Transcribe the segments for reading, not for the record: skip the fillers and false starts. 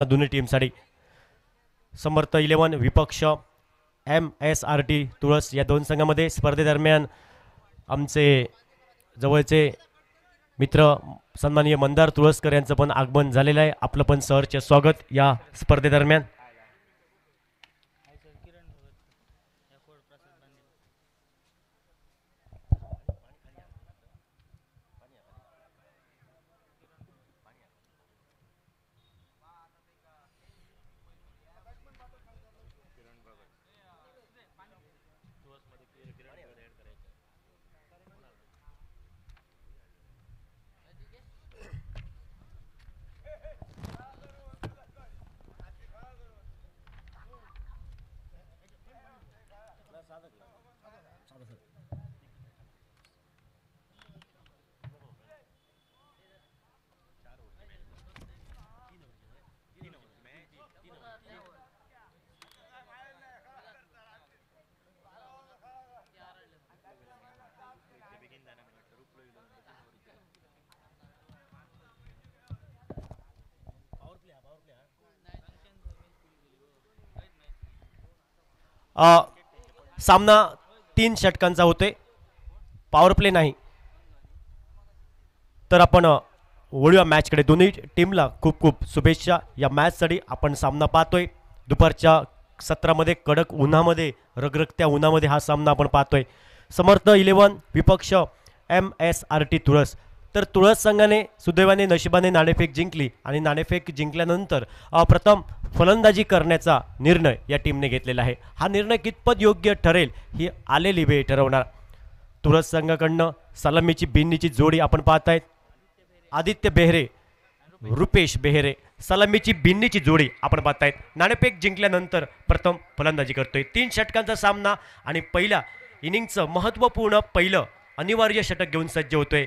दोन्ही टीमसाठी समर्थ 11 विपक्ष MSRT तुळस या दोन संघामध्ये स्पर्धेदरम्यान आमचे जवळचे मित्र सन्माननीय मंदार तुळसकर यांचं पण आगमन झालेलं आहे. आपलं पण सहर्ष स्वागत या स्पर्धेदरम्यान. सामना 3 षटकांचा होतोय, पॉवर प्ले नाही. तर आपण वळूया मॅचकडे. दोन्ही टीमला खूप खूप शुभेच्छा या मॅचसाठी. आपण सामना पाहतोय दुपारच्या सत्रामध्ये कडक उन्हामध्ये, रगरगत्या उन्हामध्ये हा सामना आपण पाहतोय. समर्थ 11 विपक्ष MSRT तुळस. तर तुळस संघाने सुदैवाने नशिबाने नाणेफेक जिंकली आणि नाणेफेक जिंकल्यानंतर प्रथम फलंदाजी करण्याचा निर्णय या टीमने घेतलेला आहे. हा निर्णय कितपत योग्य ठरेल ही आलेली वेळ ठरवणार. तुळस संघाकडनं सलामीची बिन्नीची जोडी आपण पाहतायत. आदित्य बेहरे, रुपेश बेहरे, सलामीची बिन्नीची जोडी आपण पाहतायत. नाणेफेक जिंकल्यानंतर प्रथम फलंदाजी करतोय. 3 षटकांचा सामना आणि पहिल्या इनिंगचं महत्त्वपूर्ण पहिलं अनिवार्य षटक घेऊन सज्ज होतोय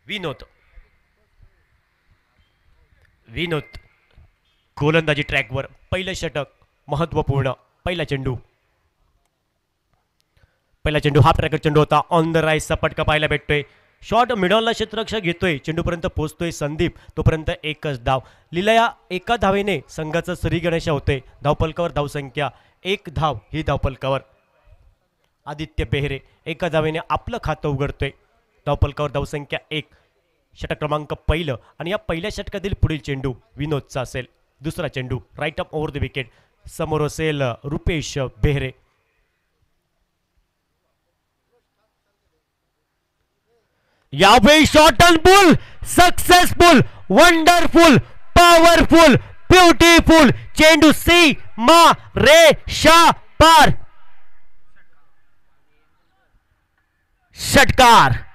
विनोद गोलंदाजी ट्रॅकवर. पहिलं षटक महत्त्वपूर्ण. पहिला चेंडू हा ट्रॅकर चेंडू होता. ऑन द राईसचा फटका पाहायला भेटतोय. शॉट मिडॉलला क्षेत्ररक्षक घेतोय, चेंडूपर्यंत पोहोचतोय संदीप. तोपर्यंत एकच धाव. लिलया एका धावेने संघाचं श्री गणेश होतोय. धावफलकावर धावसंख्या 1 धाव ही धावफलकावर. आदित्य बेहरे एका धावेने आपलं खातं उघडतोय. धावफलकावर धावसंख्या 1. षटक क्रमांक पहिलं आणि या पहिल्या षटकातील पुढील चेंडू विनोदचा असेल. दुसरा चेंडू right up over the wicket. समोर असेल रुपेश बेहरे. यावेळी shot and pull successful, wonderful, powerful, beautiful. चेंडू सी मा रे शा पार. षटकार.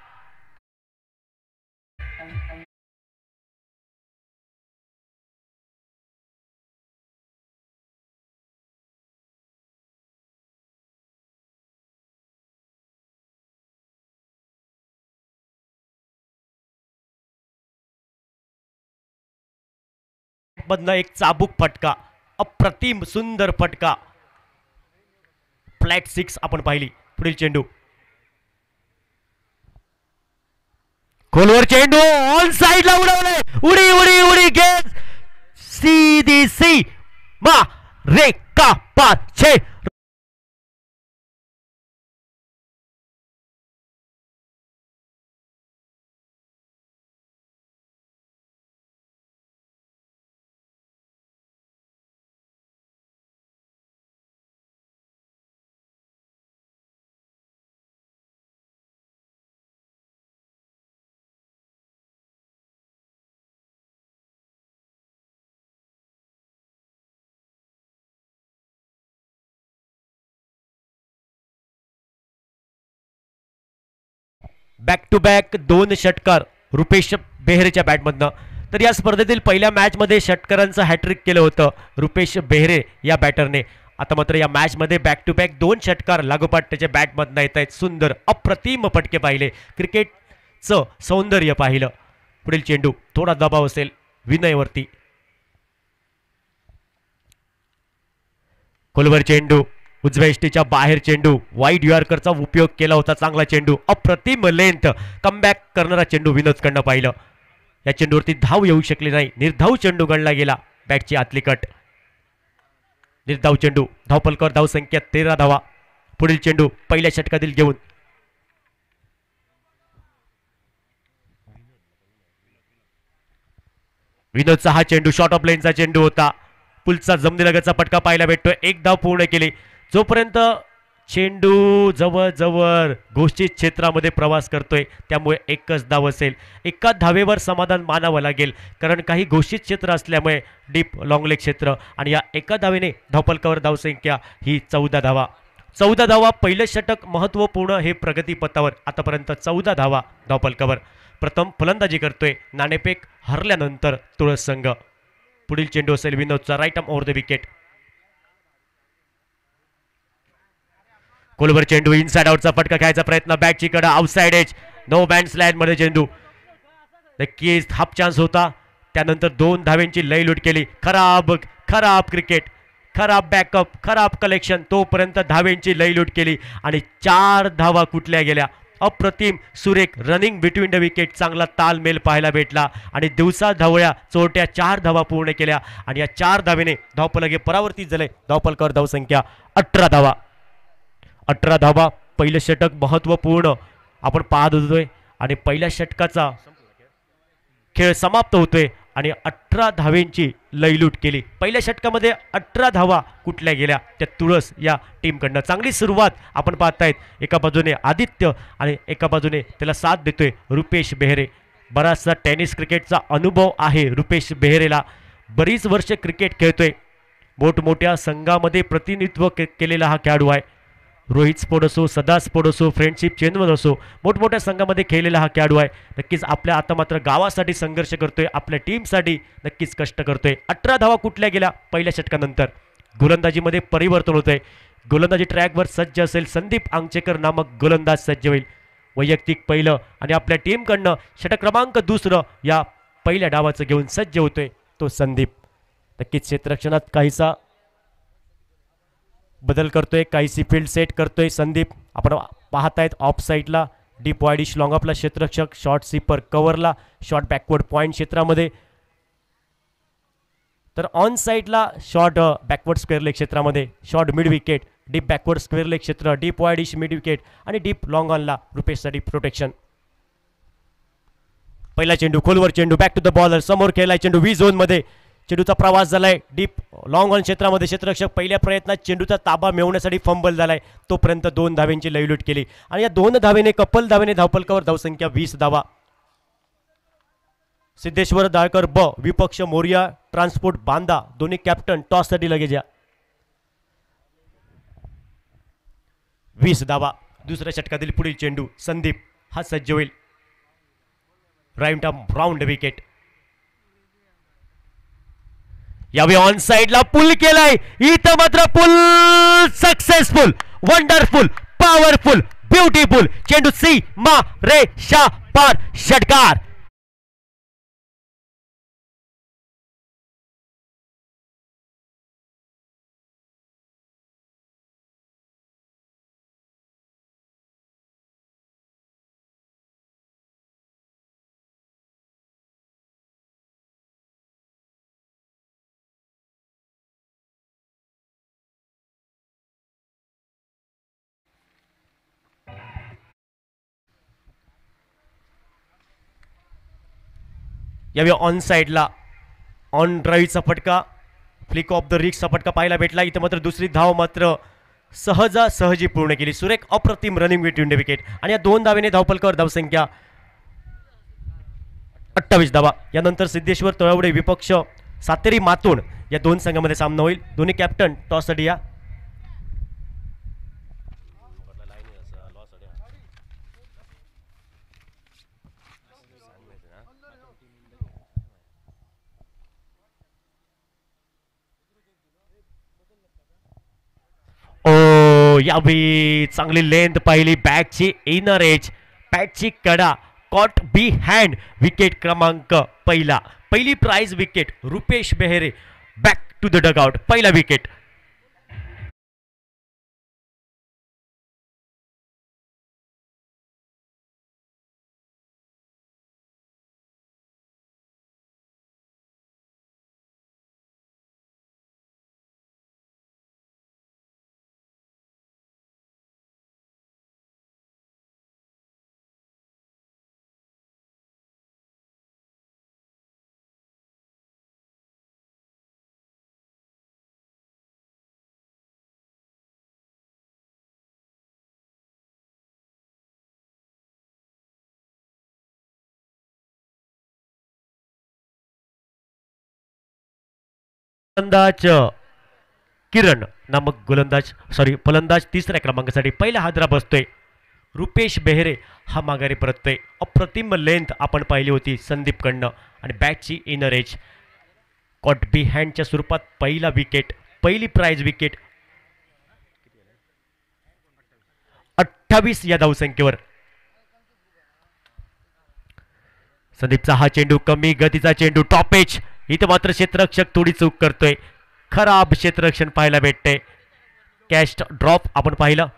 मधनं एक चाबूक फटका, अप्रतिम सुंदर फटका. फ्लॅट 6 आपण पाहिली. पुढील चेंडू खोलवर चेंडू ऑन साइडला उडवले. उडी उडी उडी गेट सीधी सी मा रे का पार. छे बॅक टू बॅक 2 षटकार रुपेश बेहरेच्या बॅटमधनं. तर या स्पर्धेतील पहिल्या मॅचमध्ये षटकारांचं हॅट्रिक केलं होतं रुपेश बेहरे या बॅटरने. आता मात्र या मॅचमध्ये बॅक टू बॅक 2 षटकार लागोपाठ त्याच्या बॅटमधनं येत आहेत. सुंदर अप्रतिम फटके पाहिले, क्रिकेटचं सौंदर्य पाहिलं. पुढील चेंडू थोडा दबाव असेल विनयवरती. खोलवर चेंडू उजव्या इष्टीच्या बाहेर चेंडू. वाईड यॉर्करचा उपयोग केला होता. चांगला चेंडू, अप्रतिम लेंथ, कमबॅक करणारा चेंडू विनोदकडनं पाहिलं. या चेंडूवरती धाव येऊ शकली नाही. निर्धाव चेंडू गणला गेला. बॅटची आतली कट. निर्धाव चेंडू. धावपलकावर धाव संख्या 13 धावा. पुढील चेंडू पहिल्या षटकातील घेऊन विनोदचा हा चेंडू शॉर्ट ऑफ लेनचा चेंडू होता. पुलचा जमिनीलगतचा फटका पाहायला भेटतोय. एक धाव पूर्ण केली. जोपर्यंत चेंडू जवळ घोषित क्षेत्रामध्ये प्रवास करतोय त्यामुळे एकच धाव असेल. एका धावेवर समाधान मानावं लागेल कारण काही घोषित क्षेत्र असल्यामुळे डीप लॉंगलेग क्षेत्र आणि या एका धावेने धावपलकावर धावसंख्या ही 14 धावा. 14 धावा. पहिलं षटक महत्त्वपूर्ण हे प्रगतीपथावर. आतापर्यंत 14 धावा धावपलकावर. प्रथम फलंदाजी करतोय नाणेफेक हरल्यानंतर तुळस संघ. पुढील चेंडू असेल विनोदचा right arm over the wicket. कोलवर चेंडू इनसाइड आउटचा फटका खेळायचा प्रयत्न. बॅटची कडा आउटसाइड एज. नो बँड लँड मध्ये चेंडू. नक्कीच हाफ चान्स होता. त्यानंतर 2 धावेंची लयलूट केली. खराब क्रिकेट. खराब बॅकअप. खराब कलेक्शन. तोपर्यंत धावेंची लयलूट केली आणि 4 धावा कुठल्या गेल्या. अप्रतिम सुरेख रनिंग बिटवीन द विकेट. चांगला तालमेल पाहायला भेटला आणि दिवसा धावळ्या चोरट्या 4 धावा पूर्ण केल्या आणि या 4 धावेने धावपलके परावर्तित झाले. धावपलकावर धावसंख्या 18 धावा. 18 धावा. पहिलं षटक महत्त्वपूर्ण आपण पाहत होतोय आणि पहिल्या षटकाचा खेळ समाप्त होतोय आणि 18 धावेंची लयलूट केली. पहिल्या षटकामध्ये 18 धावा कुठल्या गेल्या त्या तुळस या टीमकडनं. चांगली सुरुवात आपण पाहतायत. एका बाजूने आदित्य आणि एका बाजूने त्याला साथ देतोय रुपेश बेहरे. बराचसा टेनिस क्रिकेटचा अनुभव आहे रुपेश बेहरेला. बरीच वर्ष क्रिकेट खेळतोय. मोठमोठ्या संघामध्ये प्रतिनिधित्व केलेला हा खेळाडू आहे. रोहित स्पोर्ट असो, सदा स्पोर्ट असो, फ्रेंडशिप चेनवन असो, मोठमोठ्या संघामध्ये खेळलेला हा खेळाडू आहे. नक्कीच आपल्या आता मात्र गावासाठी संघर्ष करतोय. आपल्या टीमसाठी नक्कीच कष्ट करतोय. 18 धावा कुठल्या गेल्या पहिल्या षटकानंतर. गोलंदाजीमध्ये परिवर्तन होतंय. गोलंदाजी ट्रॅकवर सज्ज असेल. संदीप आंगचेकर नामक गोलंदाज सज्ज होईल. वैयक्तिक पहिलं आणि आपल्या टीमकडनं षटक क्रमांक 2 या पहिल्या डावाचं घेऊन सज्ज होतोय तो संदीप. नक्कीच क्षेत्ररक्षणात काहीसा बदल करतोय. काहीशी फील्ड सेट करतोय संदीप. आपण पाहतायत ऑफ साईडला डीप वाईडिश लॉंग ऑफला क्षेत्ररक्षक. शॉर्ट सीपर कव्हरला. शॉर्ट बॅकवर्ड पॉईंट क्षेत्रामध्ये. तर ऑन साईडला शॉर्ट बॅकवर्ड स्क्वेअर लेग क्षेत्रामध्ये. Short mid wicket. Deep backward square leg क्षेत्र. डीप वाईडिश मिड विकेट आणि डीप लॉंग ऑनला रुपेशसाठी प्रोटेक्शन. पहिला चेंडू खोलवर चेंडू. Back to the bowler. समोर खेळलाय चेंडू व्ही झोनमध्ये. चेंडूचा प्रवास झालाय डीप लॉंग ऑन क्षेत्रामध्ये. क्षेत्ररक्षक पहिल्या प्रयत्नात चेंडूचा ताबा मिळवण्यासाठी फंबल झालाय. तोपर्यंत 2 धावेंची लयलूट केली आणि या 2 धावेने कपल धावेने धावपलकावर धावसंख्या 20 धावा. सिद्धेश्वर दाळकर ब विपक्ष मोरिया ट्रान्सपोर्ट बांदा. दोन्ही कॅप्टन टॉससाठी लगेच या. 20 धावा. दुसऱ्या षटकातील पुढील चेंडू संदीप हा सज्ज होईल. Right arm round wicket. यावेळी ऑन साइडला पुल केलाय. इथं मात्र pull successful, wonderful, powerful, beautiful. चेंडू सी मा रे शा पार. षटकार. यावेळी ऑन साइडला ऑन ड्राईव्हचा फटका. फ्लिक ऑफ द रिक्सचा फटका पाहायला भेटला. इथं मात्र दुसरी धाव मात्र सहजी पूर्ण केली. सुरेख अप्रतिम रनिंग बिटवीन द विकेट आणि या 2 धावेने धावपलकावर धावसंख्या 28 धावा. यानंतर सिद्धेश्वर तळवडे विपक्ष सातेरी मातोड या 2 संघामध्ये सामना होईल. दोन्ही कॅप्टन टॉससाठी या. ओ यावेळी चांगली लेंथ पाहिली. बॅटची इनर एज. बॅटची कडा. Caught behind. विकेट क्रमांक पहिली prize wicket Rupesh Behre. Back to the dugout. पहिला विकेट. फलंदाज किरण नामक गोलंदाज फलंदाज तिसऱ्या क्रमांकासाठी पहिला हादरा बसतोय. रुपेश बेहरे हा माघारी परततोय. अप्रतिम लेंथ आपण पाहिली होती संदीपकडनं आणि बॅटची इनर एज. कॉट बी हँडच्या स्वरूपात पहिला विकेट, पहिली प्राइज विकेट 28 या धावसंख्येवर. संदीपचा हा चेंडू कमी गतीचा चेंडू टॉप एज. इथं मात्र क्षेत्ररक्षक थोडी चूक करतोय. खराब क्षेत्ररक्षण पाहायला भेटते. कॅस्ट ड्रॉप आपण पाहिलं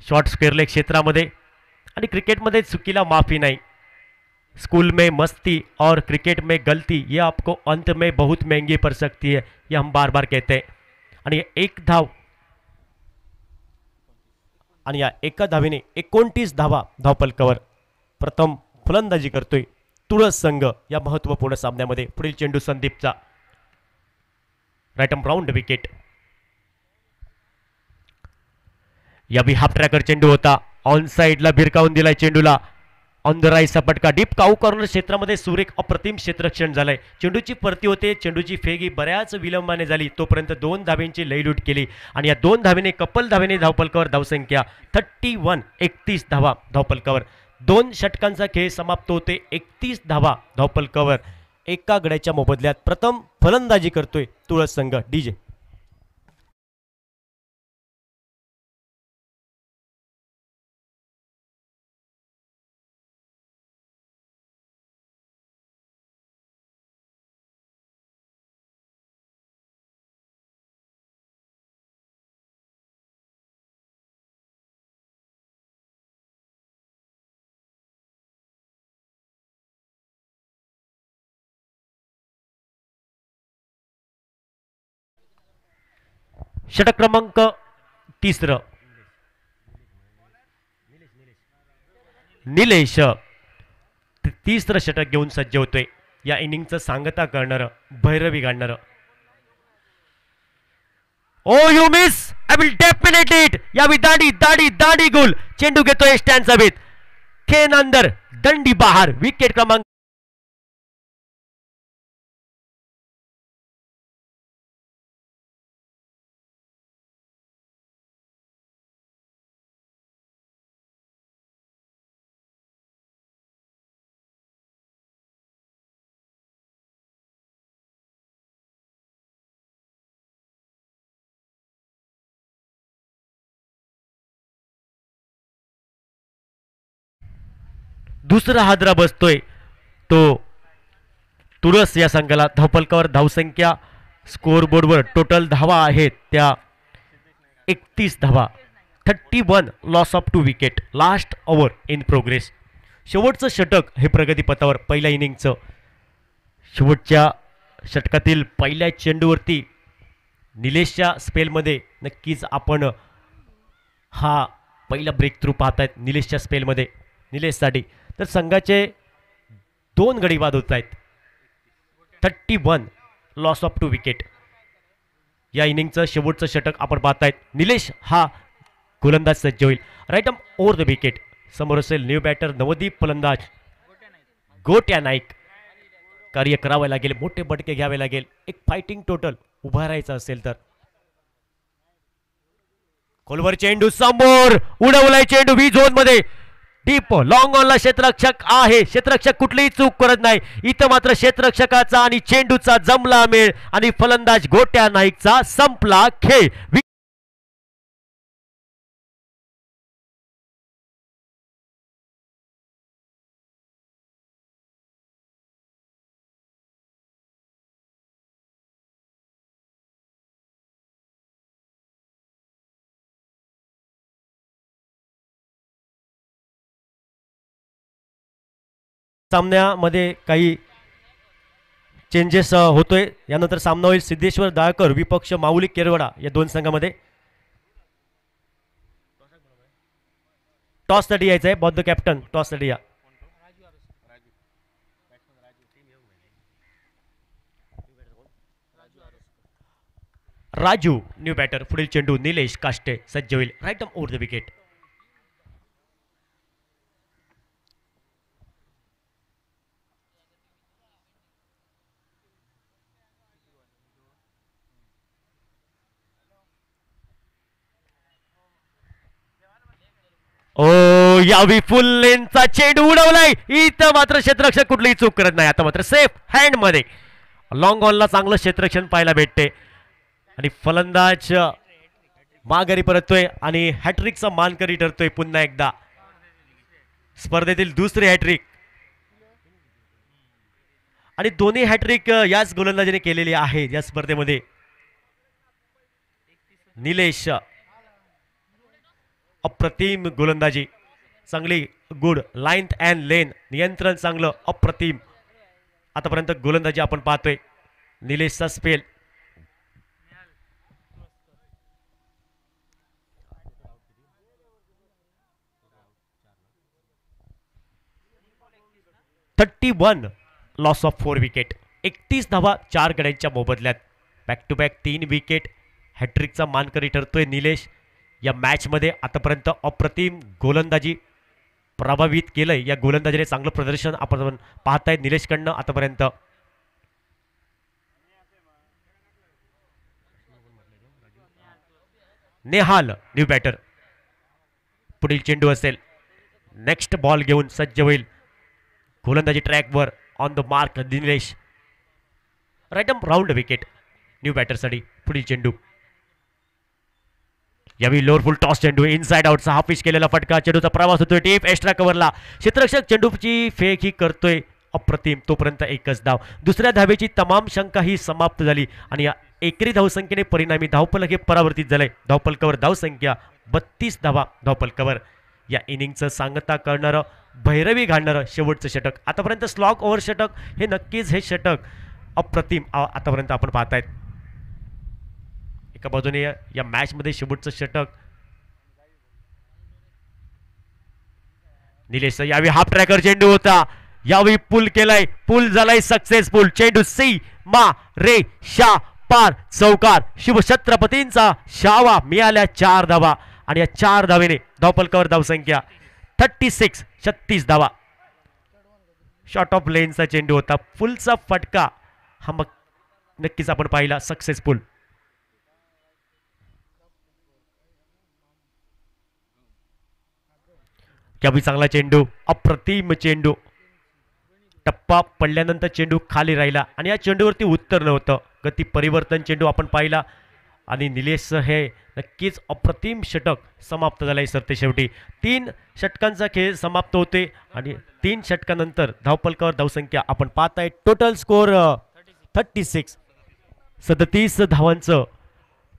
शॉर्ट स्क्वेअर क्षेत्रामध्ये. आणि क्रिकेटमध्ये चुकीला माफी नाही. स्कूल में मस्ती और क्रिकेट में गलती ये आपको अंत में बहुत महंगी पड़ सकती है, ये हम बार बार कहते हैं. आणि एक धाव आणि या एका धावेने 29 धावा धावपलकावर प्रथम फलंदाजी करतोय तुळस संघ या महत्वपूर्ण सामन्यामध्ये. पुढील चेंडू संदीपचा राईट आर्म राऊंड विकेट. या बी हाफ ट्रॅकर चेंडू होता. ऑन साइडला भिरकावून दिलाय चेंडूला. ऑन द राईटचा फटका डीप काऊ कॉर्नर क्षेत्रामध्ये सुरेख अप्रतिम क्षेत्ररक्षण झालंय. चेंडूची परती होते. चेंडूची फेगी बऱ्याच विलंबाने झाली. तोपर्यंत 2 धाब्यांची लईलूट केली आणि या 2 धावेने कपल धावेने धावपलकावर धावसंख्या 31 धावा धावपलकावर. 2 षटकांचा खेळ समाप्त होते. 31 धावा धावपलकावर. एका गड्याच्या मोबदल्यात प्रथम फलंदाजी करतोय तुळस संघ. डीजे षटक क्रमांक 3 निलेश 3 षटक घेऊन सज्ज होतोय. या इनिंगचं सांगता करणार भैरवी गाडणार. Oh you miss I will definite it. यावी दांडी दांडी दांडी गोल. चेंडू घेतोय स्टँड सभेत. खेन अंदर दंडी बाहेर. विकेट क्रमांक दुसरा हादरा बसतोय तो तुळस या संघाला. धावपलकावर धावसंख्या स्कोर बोर्डवर टोटल धावा आहेत त्या 31 धावा. 31 loss of 2 wicket. Last over in progress. शेवटचं षटक हे प्रगतीपथावर पहिल्या इनिंगचं. शेवटच्या षटकातील पहिल्या चेंडूवरती निलेशच्या स्पेलमध्ये नक्कीच आपण हा पहिला ब्रेक थ्रू पाहतायत निलेशच्या स्पेलमध्ये. निलेशसाठी तर संघाचे 2 गडी बाद होत आहेत. 31 लॉस ऑफ 2 विकेट. या इनिंगचं शेवटचं षटक आपण पाहतायत. निलेश हा गोलंदाज सज्ज होईल. Right arm over the wicket. समोर असेल न्यू बॅटर नवदीप फलंदाज गोट्या नाईक. कार्य करावे लागेल. मोठे बटके घ्यावे लागेल. एक फायटिंग टोटल उभा राहायचं असेल तर. खोलवर चेंडू समोर उडवलाय चेंडू व्ही झोन मध्ये. डीप लॉंग ऑनला क्षेत्ररक्षक आहे. क्षेत्ररक्षक कुठलीही चूक करत नाही. इथं मात्र क्षेत्ररक्षकाचा आणि चेंडूचा जमला मेळ आणि फलंदाज गोट्या नाईकचा संपला खेळ. सामन्यामध्ये काही चेंजेस होतोय. यानंतर सामना होईल सिद्धेश्वर दाळकर विपक्ष माऊली केरवडा या 2 संघामध्ये. टॉस साठी यायचं आहे. बॉथ द कॅप्टन टॉस साठी या. Raju new batter. पुढील चेंडू निलेश काष्टे सज्ज होईल. Right arm over the wicket. Oh या विपुल लेनचा चेंडू उडवलाय. इथं मात्र क्षेत्ररक्षक कुठलीही चूक करत नाही. आता मात्र सेफ हँड मध्ये लॉंग ऑनला चांगलं क्षेत्ररक्षण पाहायला भेटते आणि फलंदाज माघारी परततोय आणि हॅट्रिकचा मानकरी ठरतोय पुन्हा एकदा. स्पर्धेतील दुसरी हॅट्रिक आणि दोन्ही हॅट्रिक याच गोलंदाजीने केलेली आहे या स्पर्धेमध्ये. निलेश अप्रतिम गोलंदाजी, चांगली गुड लाईन अँड लेन, नियंत्रण चांगलं अप्रतिम आतापर्यंत गोलंदाजी आपण पाहतोय निलेशचा स्पेल. (31) loss of 4 wicket. 31 धावा 4 गड्यांच्या मोबदल्यात. Back to back 3 wicket. हॅट्रिकचा मानकरी ठरतोय निलेश. या मॅच मध्ये आतापर्यंत अप्रतिम गोलंदाजी प्रभावित केलंय. या गोलंदाजीने चांगलं प्रदर्शन आपण पाहताय निलेशकडनं आतापर्यंत. Nehal new batter. पुढील चेंडू असेल. नेक्स्ट बॉल घेऊन सज्ज होईल. गोलंदाजी ट्रॅकवर on the mark Nilesh. Right round wicket new बॅटरसाठी. पुढील चेंडू यावेळी लोअर फुल टॉस चेंडू इनसाइड आउटचा हाफ पिच केलेला फटका. चेंडूचा प्रवास होतोय डीप एक्स्ट्रा कव्हरला. क्षेत्ररक्षक चेंडूची फेक ही करतोय अप्रतिम. तोपर्यंत एकच धाव. दुसऱ्या धावेची तमाम शंका ही समाप्त झाली आणि या एकरी धावसंख्येने परिणामी धावफलक हे परावर्तित झालंय. धावफलकावर धावसंख्या 32 धावा धावफलकावर. या इनिंगचं सांगता करणारं भैरवी घालणारं शेवटचं षटक. आतापर्यंत स्लॉग ओव्हर षटक हे नक्कीच हे षटक अप्रतिम आतापर्यंत आपण पाहतायत. एका बाजूने या मॅच मध्ये शेवटचं षटक निलेश. यावेळी हाफ ट्रॅकर चेंडू होता. यावेळी पुल केलाय. पुल झालाय सक्सेसफुल. चेंडू सी मा रे शा पार चौकार. शिवछत्रपतींचा शावा. मिळाल्या 4 धावा आणि या 4 धावेने धावफलकावर धावसंख्या 36. 36 धावा. शॉर्ट ऑफ लेनचा चेंडू होता. फुलचा फटका हा मग नक्कीच आपण पाहिला सक्सेसफुल. यावेळी चांगला चेंडू अप्रतिम चेंडू. टप्पा पडल्यानंतर चेंडू खाली राहिला आणि या चेंडूवरती उत्तर नव्हतं. गती परिवर्तन चेंडू आपण पाहिला आणि निलेश हे नक्कीच अप्रतिम षटक समाप्त झालंय. सर ते शेवटी 3 षटकांचा खेळ समाप्त होते आणि 3 षटकानंतर धावफलकावर धावसंख्या आपण पाहताय. Total score 36. 37 धावांचं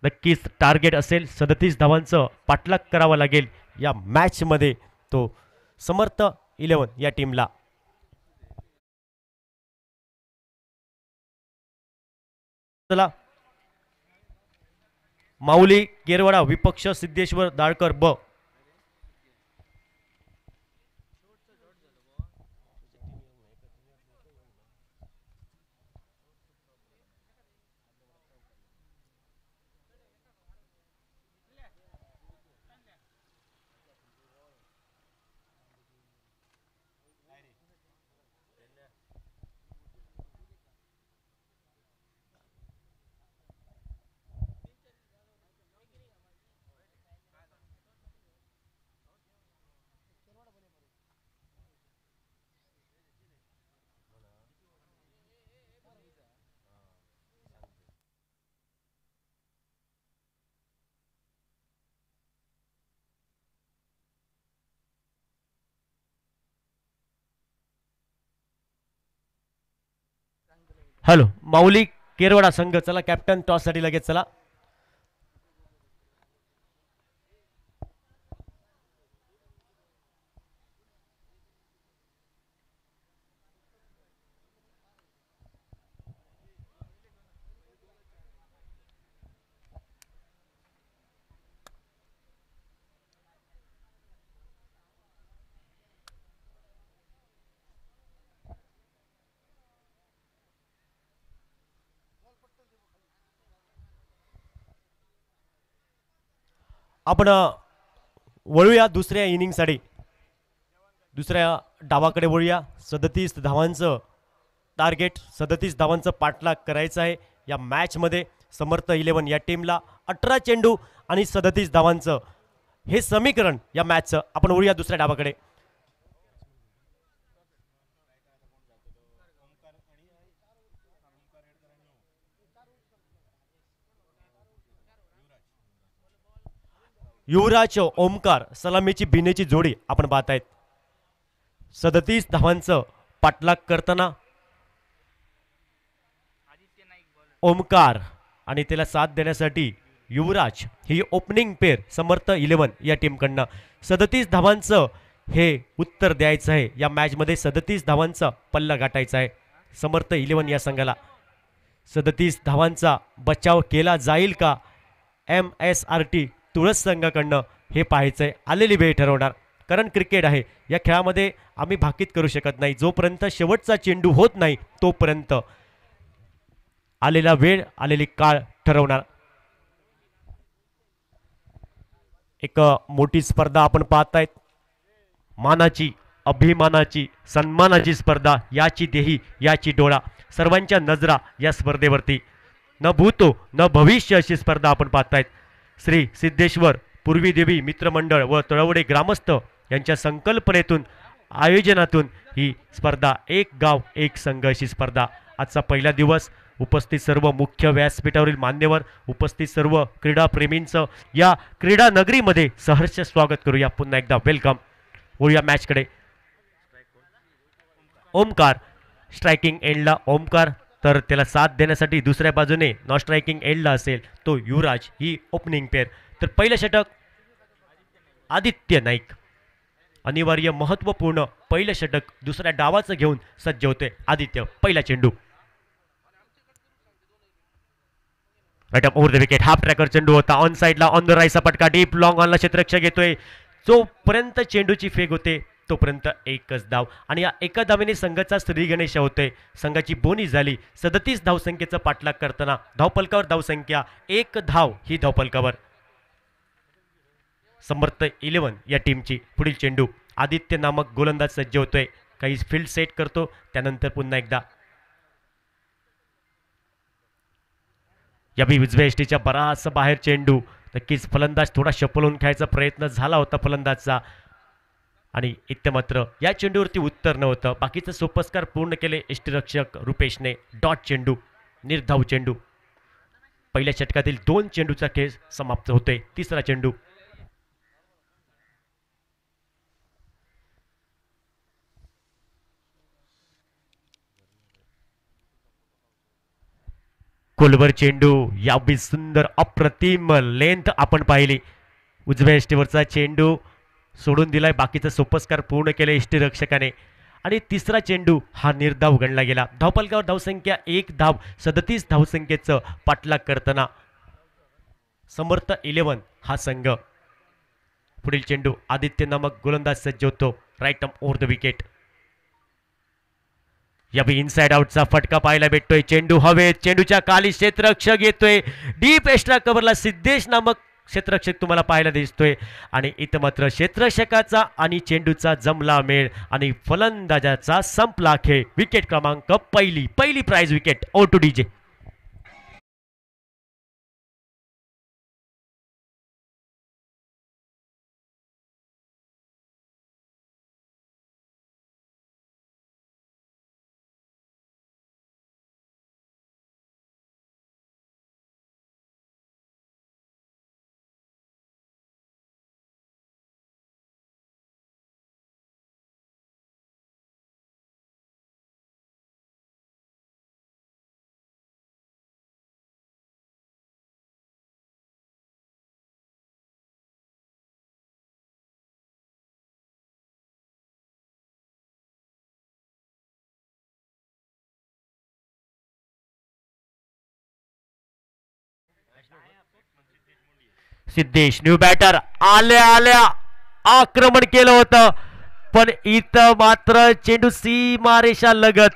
नक्कीच टार्गेट असेल. 37 धावांचं पाठलाग करावा लागेल या मॅच मध्ये. तो समर्थ 11 या टीमला. चला माऊली केरवाडा विपक्ष सिद्धेश्वर दाळकर ब. हॅलो माऊली केरवाडा संघ. चला कॅप्टन टॉस साठी लगेच चला. आपण वळूया दुसऱ्या इनिंगसाठी. दुसऱ्या डावाकडे वळूया. 37 धावांचं टार्गेट. 37 धावांचं पाठलाग करायचं आहे या मॅच मध्ये. समर्थ 11 या टीमला 18 चेंडू आणि 37 धावांचं हे समीकरण या मॅचचं. आपण वळूया दुसऱ्या डावाकडे. युवराज ओमकार सलामीची बिनेची जोडी आपण पाहतायत. 37 धावांचं पाठलाग करताना ओमकार आणि त्याला साथ देण्यासाठी युवराज ही ओपनिंग पेर समर्थ 11 या टीमकडनं. 37 धावांचं हे उत्तर द्यायचं आहे या मॅचमध्ये. 37 धावांचा पल्ला गाठायचा आहे समर्थ 11 या संघाला. 37 धावांचा बचाव केला जाईल का MSRT तुळस संघाकडनं हे पाहायचंय. आलेली वेळ ठरवणार, कारण क्रिकेट आहे या खेळामध्ये आम्ही भाकीत करू शकत नाही. जोपर्यंत शेवटचा चेंडू होत नाही तोपर्यंत आलेला वेळ आलेली काळ ठरवणार. एक मोठी स्पर्धा आपण पाहतायत. मानाची, अभिमानाची, सन्मानाची स्पर्धा. याची देही याची डोळा, सर्वांच्या नजरा या स्पर्धेवरती. न भूतो न भविष्य अशी स्पर्धा आपण पाहतायत. श्री सिद्धेश्वर पूर्वी देवी मित्रमंडळ व तळवडे ग्रामस्थ यांच्या संकल्पनेतून आयोजनातून ही स्पर्धा एक गाव एक संघ अशी स्पर्धा. आजचा पहिला दिवस. उपस्थित सर्व मुख्य व्यासपीठावरील मान्यवर, उपस्थित सर्व क्रीडाप्रेमींचं या क्रीडा नगरीमध्ये सहर्ष स्वागत करूया. पुन्हा एकदा वेलकम. वळूया मॅचकडे. ओमकार स्ट्रायकिंग एंडला. ओमकार तर त्याला साथ देण्यासाठी दुसऱ्या बाजूने नॉन स्ट्रायकिंग एंडला असेल तो युवराज ही ओपनिंग पेअर. तर पहिलं षटक आदित्य नाईक. अनिवार्य महत्वपूर्ण पहिलं षटक दुसऱ्या डावाचं घेऊन सज्ज होते आदित्य. पहिला चेंडू right up over the wicket. Half tracker चेंडू होता. ऑन साइडला ऑन द राईटचा पटका डीप लॉंग ऑनला क्षेत्ररक्षक घेतोय. जोपर्यंत चेंडूची फेक होते तोपर्यंत एकच धाव आणि या एका धावेने संघाचा श्री गणेश होतोय. संघाची बोनी झाली. 37 धावसंख्येचा पाठलाग करताना धावपलकावर धावसंख्या 1 धाव ही धावपलकावर. समर्थ 11 या टीमची. पुढील चेंडू आदित्य नामक गोलंदाज सज्ज होतोय. काही फील्ड सेट करतो त्यानंतर पुन्हा एकदा या बी उजव्या एसटीच्या बराच बाहेर चेंडू. नक्कीच फलंदाज थोडा शपलून खेळायचा प्रयत्न झाला होता फलंदाजचा आणि इथे मात्र या चेंडूवरती उत्तर नव्हतं. बाकीचं सोपस्कार पूर्ण केले यष्टीरक्षक रुपेशने. डॉट चेंडू, निर्धाव चेंडू. पहिल्या षटकातील 2 चेंडूचा खेळ समाप्त होतोय. तिसरा चेंडू कोलवर चेंडू. या बी सुंदर अप्रतिम लेंथ आपण पाहिली. उजव्या यष्टीवरचा चेंडू सोडून दिलाय. बाकीचं सोपस्कार पूर्ण केले यष्टीरक्षकाने आणि तिसरा चेंडू हा निर्धाव गणला गेला. धावपलकावर धावसंख्या 1 धाव. 37 धावसंख्येचं पाठलाग करताना समर्थ 11 हा संघ. पुढील चेंडू आदित्य नामक गोलंदाज सज्ज होतो. Right up over the wicket. या बी इनसाइड आउटचा फटका पाहायला भेटतोय. चेंडू हवेत. चेंडूच्या खाली क्षेत्ररक्षक येतोय. डीप एक्स्ट्रा कव्हरला सिद्धेश नामक क्षेत्ररक्षक तुम्हाला पाहायला दिसतोय आणि इथं मात्र क्षेत्ररक्षकाचा आणि चेंडूचा जमला मेळ आणि फलंदाजाचा संपला खेळ. विकेट क्रमांक पहिली prize wicket. O two DJ. Siddhesh new batter आल्या आक्रमण केलं होतं पण इथं मात्र चेंडू सीमारेषा लगत.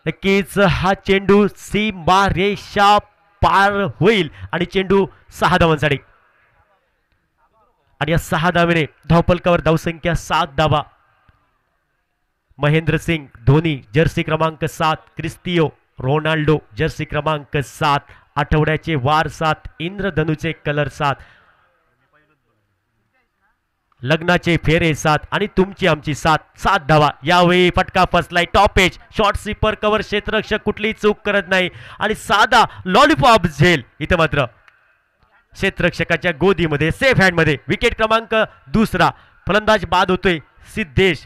नक्कीच हा चेंडू सीमारेषा पार होईल आणि चेंडू 6 धावांसाठी आणि या 6 धावेने धावपलकावर धावसंख्या 7 धावा. महेंद्रसिंग धोनी जर्सी क्रमांक 7, क्रिस्टियो रोनाल्डो जर्सी क्रमांक 7, आठवड्याचे वार 7, इंद्रधनुचे कलर 7, लग्नाचे फेरे 7 आणि तुमची आमची 7 धावा. यावेळी फटका फसलाय top edge short sweeper cover क्षेत्ररक्षक कुठलीही चूक करत नाही आणि साधा लॉलीपॉप झेल इथं मात्र क्षेत्ररक्षकाच्या गोदीमध्ये सेफ हँडमध्ये. विकेट क्रमांक 2. फलंदाज बाद होतोय सिद्धेश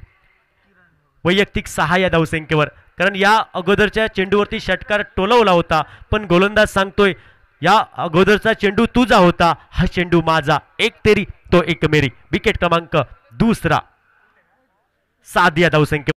वैयक्तिक 6 या धावसंख्येवर, कारण या अगोदरच्या चेंडूवरती षटकार टोलवला होता पण गोलंदाज सांगतोय या अगोदरचा चेंडू तुझा होता, हा चेंडू माझा, एक तेरी तो एक मेरी. विकेट क्रमांक 2. 7 या धावसंख्ये.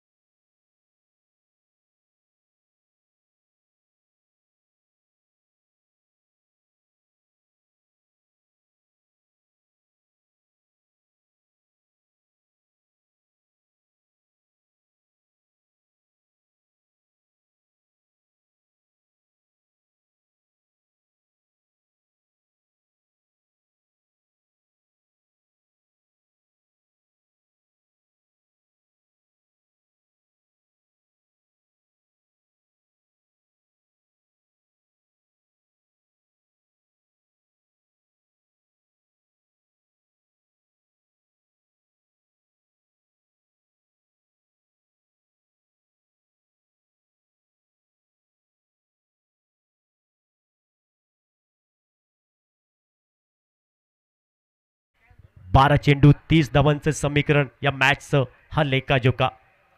12 चेंडू 30 धावांचं समीकरण या मॅचचं हा लेकाजोका.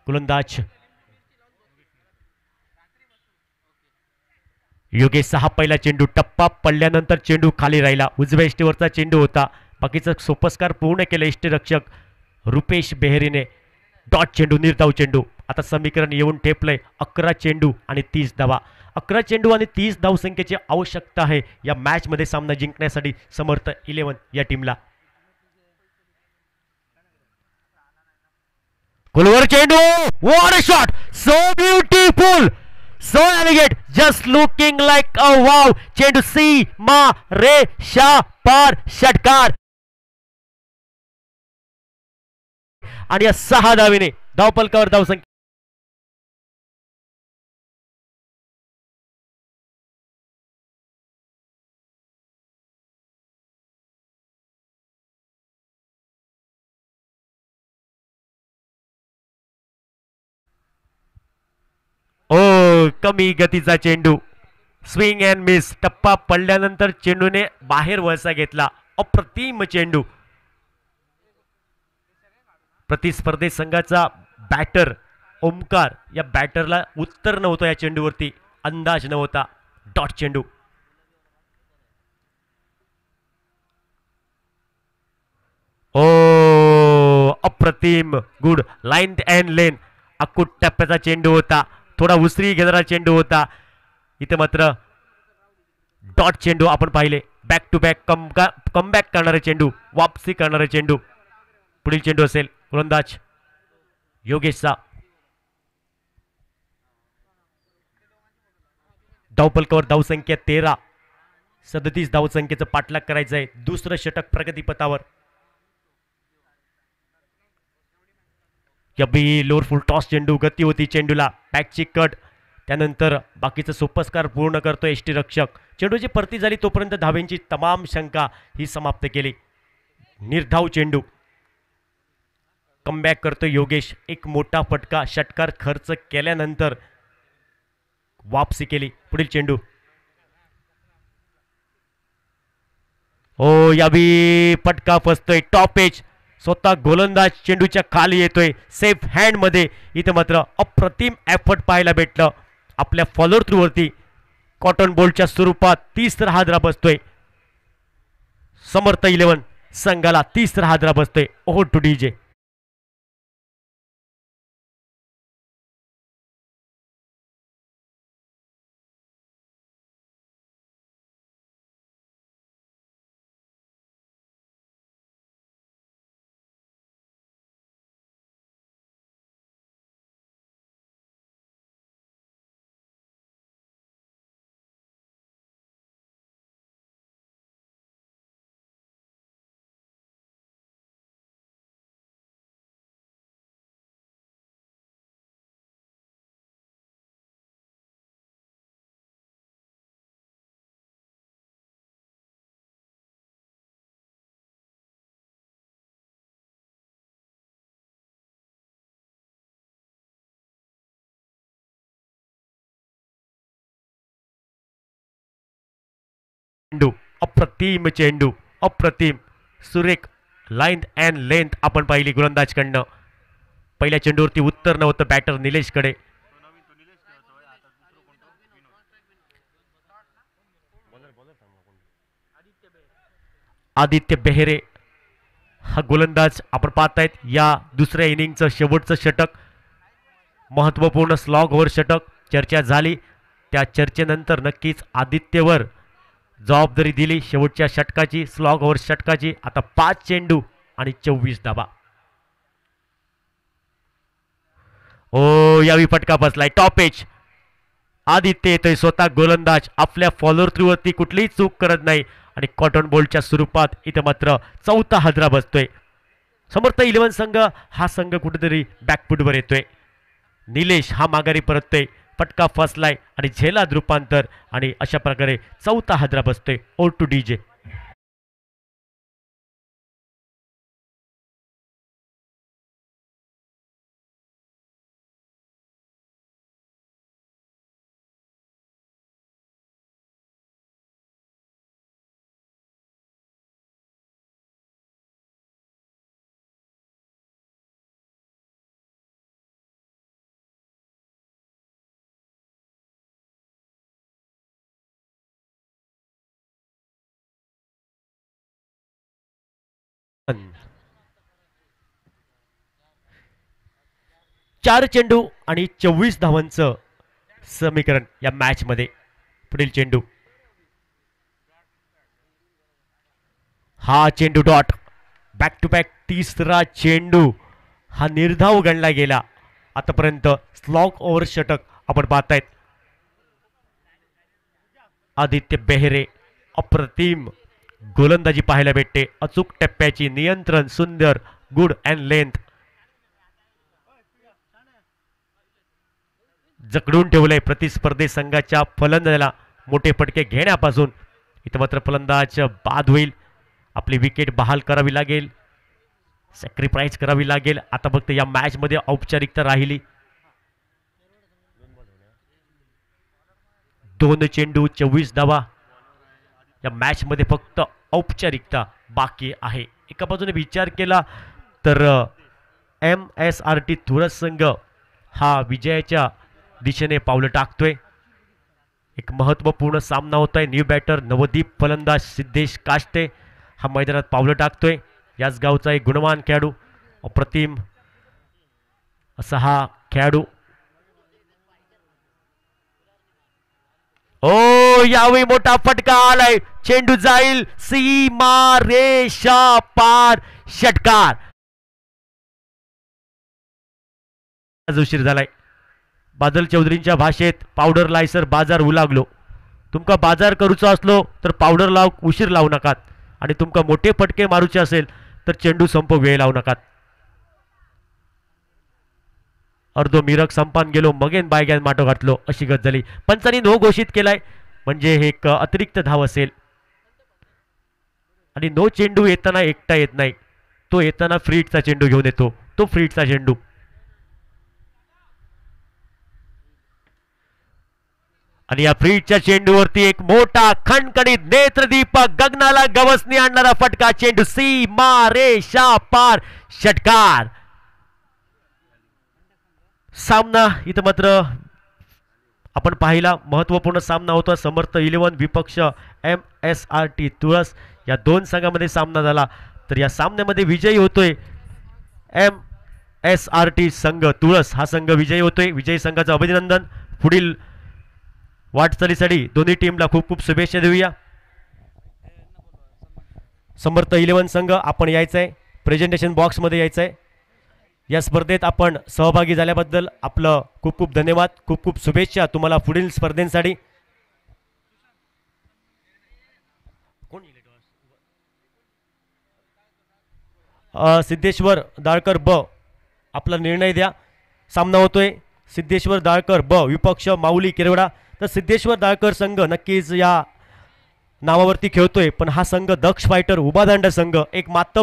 गोलंदाज योगेश सहा पहिला चेंडू टप्पा पडल्यानंतर चेंडू खाली राहिला. उजव्या इष्टीवरचा चेंडू होता. बाकीचं सोपस्कार पूर्ण केलं इष्टरक्षक रुपेश बेहरीने. डॉट चेंडू निर्धाव चेंडू. आता समीकरण येऊन ठेपलंय 11 चेंडू आणि 30 धावा. 11 चेंडू आणि 30 धावसंख्येची आवश्यकता आहे या मॅच मध्ये सामना जिंकण्यासाठी समर्थ 11 या टीमला. गोलवर चेंडू. What a shot, so beautiful, so elegant, just looking like a wow. चेंडू सी मा रे शा पार षटकार आणि या 6 धावेने धावपलकावर धावसंख्या. ओ कमी गतीचा चेंडू, स्विंग अँड मिस. टप्पा पडल्यानंतर चेंडूने बाहेर वळसा घेतला. अप्रतिम चेंडू. प्रतिस्पर्धी संघाचा बॅटर ओमकार या बॅटरला उत्तर नव्हतं या चेंडूवरती, अंदाज नव्हता. डॉट चेंडू. ओ अप्रतिम गुड लाईन अँड लेन. अकुट टप्प्याचा चेंडू होता, थोडा उसरी घेणारा चेंडू होता. इथे मात्र डॉट चेंडू आपण पाहिले. बॅक टू बॅक कमबॅक करणारे चेंडू, वापसी करणारे चेंडू. पुढील चेंडू असेल गोलंदाज योगेशचा. धावपलकावर धावसंख्या 13. 37 धावसंख्येचं पाठलाग करायचं आहे. दुसरं षटक प्रगतीपथावर. कबी लोअर फुल टॉस चेंडू, गती होती चेंडूला, बॅकची कट, त्यानंतर बाकीचं सोपस्कार पूर्ण करतो एष्टी रक्षक. चेंडूची परती झाली तोपर्यंत धावेंची तमाम शंका ही समाप्त केली. निर्धाव चेंडू. कमबॅक करतो योगेश. एक मोठा फटका षटकार खर्च केल्यानंतर वापसी केली. पुढील चेंडू. ओ यावी फटका फसतोय टॉप एज. स्वतः गोलंदाज चेंडूच्या खाली येतोय सेफ हँड मध्ये. इथे मात्र अप्रतिम एफर्ट पाहायला भेटलं आपल्या फॉलोअर थ्रू वरती. कॉटन बोल्टच्या स्वरूपात 30 हादरा बसतोय समर्थ 11 संघाला. 30 हादरा बसतोय. ओहो टू डीजे. चेंडू, अप्रतिम चेंडू, अप्रतिम सुरेख लाईन अँड लेंथ आपण पाहिली गोलंदाजकडनं. पहिल्या चेंडूवरती उत्तर नव्हतं बॅटर निलेशकडे. आदित्य बेहेरे हा गोलंदाज आपण पाहतायत. या दुसऱ्या इनिंगचं शेवटचं षटक, महत्त्वपूर्ण स्लॉग ओव्हर षटक चर्चा झाली. त्या चर्चेनंतर नक्कीच आदित्यवर जबाबदारी दिली शेवटच्या षटकाची, स्लॉग ओव्हर षटकाची. आता 5 चेंडू आणि 24 धावा. ओ यावी फटका बसलाय, टॉप एज. आदित्य येतोय स्वतः गोलंदाज, आपल्या फॉलोअर थ्रूवरती कुठलीही चूक करत नाही आणि कॉटन बॉलच्या स्वरूपात इथं मात्र चौथा हादरा बसतोय. समर्थ 11 संघ हा संघ कुठेतरी बॅकफुटवर येतोय. निलेश हा माघारी परततोय, फटका फसलाय आणि झेलात रूपांतर आणि अशा प्रकारे चौथा हादरा बसतोय. O two DJ. चार चेंडू आणि 24 धावांचं समीकरण या मॅच मध्ये. पुढील चेंडू, हा चेंडू डॉट. बॅक टू बॅक तिसरा चेंडू हा निर्धाव गणला गेला. आतापर्यंत स्लॉग ओव्हर षटक आपण पाहतायत. आदित्य बेहेरे अप्रतिम गोलंदाजी पाहायला भेटते. अचूक टप्प्याची, नियंत्रण सुंदर, गुड अँड लेंथ. जकडून ठेवलंय प्रतिस्पर्धी संघाच्या फलंदाजाला मोठे फटके घेण्यापासून. इथं मात्र फलंदाज बाद होईल. आपली विकेट बहाल करावी लागेल, सॅक्रिफाईस करावी लागेल. आता फक्त या मॅच मध्ये औपचारिकता राहिली. 2 चेंडू 24 धावा. या मॅच मध्ये फक्त औपचारिकता बाकी आहे. एका बाजूने विचार केला तर MSRT तुळस संघ हा विजयाच्या दिशेने पावलं टाकतोय. एक महत्त्वपूर्ण सामना होतोय. न्यू बॅटर नवदीप फलंदाज सिद्धेश काष्टे हा मैदानात पावलं टाकतोय. याच गावचा एक गुणवान खेळाडू, अप्रतिम असा हा खेळाडू. ओ यावेळी मोठा फटका आलाय, चेंडू जाईल सीमा रेषा पार, षटकार. उशीर झालाय. बादल चौधरींच्या भाषेत पावडर लायसर बाजार उलागलो. तुमका बाजार करूचो असलो तर पावडर लाव, उशीर लावू नकात. आणि तुमका मोठे फटके मारूचे असेल तर चेंडू संप वेळ लावू नकात. अर्धो मिरक संपान गेलो मगेन बायगॅन माटो घातलो अशी गत झाली. पंचांनी नो घोषित केलाय म्हणजे हे एक अतिरिक्त धाव असेल. आणि नो चेंडू येताना एकटा येत नाही, तो येताना फ्रीटचा चेंडू घेऊन येतो. तो फ्रीटचा चेंडू. आणि या फ्रीटच्या चेंडूवरती एक मोठा खणखणीत नेत्रदीपक गगनाला गवसणी आणणारा फटका. चेंडू सीमा रेषा पार, षटकार. सामना इथं मात्र आपण पाहिला महत्त्वपूर्ण सामना होता. समर्थ 11 विपक्ष MSRT तुळस या दोन संघांमध्ये सामना झाला. तर या सामन्यामध्ये विजयी होतोय MSRT संघ तुळस हा संघ विजयी होतोय. विजयी संघाचं अभिनंदन. पुढील वाटचालीसाठी दोन्ही टीमला खूप खूप शुभेच्छा देऊया. समर्थ 11 संघ आपण यायचंय, प्रेझेंटेशन बॉक्समध्ये यायचंय. या स्पर्धेत आपण सहभागी झाल्याबद्दल आपलं खूप खूप धन्यवाद, खूप खूप शुभेच्छा तुम्हाला पुढील स्पर्धेसाठी. सिद्धेश्वर दाळकर ब आपला निर्णय द्या. सामना होतोय सिद्धेश्वर दाळकर ब विपक्ष माऊली किरवडा. तर सिद्धेश्वर दाळकर संघ नक्कीच या नावावरती खेळतोय, पण हा संघ दक्ष फायटर उभादांड संघ एक मात्र